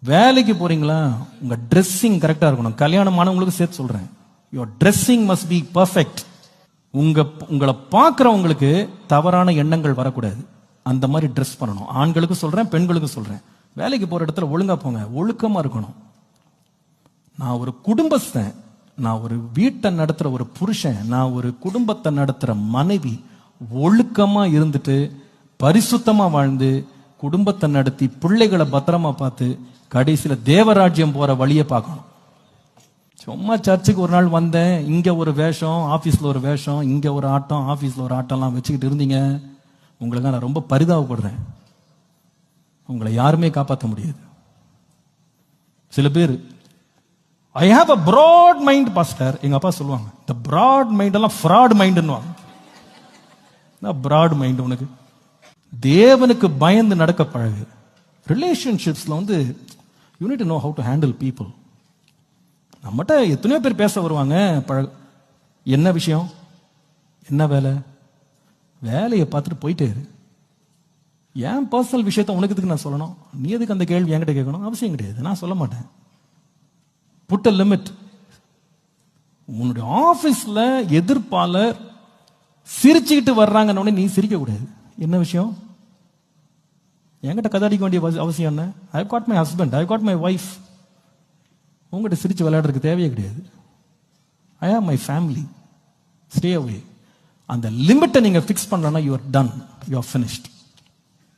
வேலைக்கு போறீங்களா, உங்க ட்ரெஸ்ஸிங் கரெக்டா இருக்கணும். கல்யாணமானவங்களுக்கு சேர்த்து சொல்றேன், your dressing must be perfect. உங்களை பார்க்கறவங்களுக்கு தவறான எண்ணங்கள் வரக்கூடாது. அந்த மாதிரி ட்ரெஸ் பண்ணணும். ஆண்களுக்கு சொல்றேன், பெண்களுக்கு சொல்றேன். வேலைக்கு போற இடத்துல ஒழுங்கா போங்க, ஒழுக்கமா இருக்கணும். நான் ஒரு குடும்பஸ்தன், நான் ஒரு வீட்டை நடத்துற ஒரு புருஷன், நான் ஒரு குடும்பத்தை நடத்துற மனைவி. ஒழுக்கமா இருந்துட்டு பரிசுத்தமா வாழ்ந்து குடும்பத்தை நடத்தி பிள்ளைகளை பத்திரமா பார்த்து கடைசியில தேவராஜ்யம் போற வழியை பார்க்கணும். சும்மா சர்ச்சுக்கு ஒரு நாள் வந்தேன், இங்க ஒரு வேஷம், ஆபீஸ்ல ஒரு வேஷம், இங்க ஒரு ஆட்டம், ஆபீஸ்ல ஒரு ஆட்டம்லாம் வச்சுக்கிட்டு இருந்தீங்க. உங்களுக்கு நான் ரொம்ப பரிதாபப்படுறேன். உங்களை யாருமே காப்பாற்ற முடியாது. சில பேர் I have a broad mind pastor, எங்க அப்பா சொல்லுவாங்க, இந்த பிராட் மைண்ட் எல்லாம் ஃப்ராட் மைண்ட்னு. பிராட் மைண்ட் உனக்கு. தேவனுக்கு பயந்து நடக்க பழகு. ரிலேஷன்ஷிப்ஸ்ல you need to know how to handle people. நம்மகிட்ட எத்தனையோ பேர் பேச வருவாங்க. என்ன விஷயம், என்ன வேலை, வேலையை பார்த்துட்டு போயிட்டே இரு. என் பர்சனல் விஷயத்த உனக்கு எதுக்கு நான் சொல்லணும்? நீ எதுக்கு அந்த கேள்வி என்கிட்ட கேட்கணும்? அவசியம் கிடையாது, நான் சொல்ல மாட்டேன். Put a limit. உன்னுடைய ஆபீஸ்ல எதிர்ப்பாளர் சிரிச்சுக்கிட்டு வர்றாங்கன்னு நீ சிரிக்க கூடாது. என்ன விஷயம்? என்கிட்ட கதாடிக்க வேண்டிய அவசியம் என்ன? I got my husband, I got my wife. உங்ககிட்ட சிரிச்சு விளையாடுறதுக்கு தேவையே கிடையாது. I have my family. Stay away. அந்த லிமிட்டை நீங்க ஃபிக்ஸ் பண்ணலன்னா you are done, you are finished.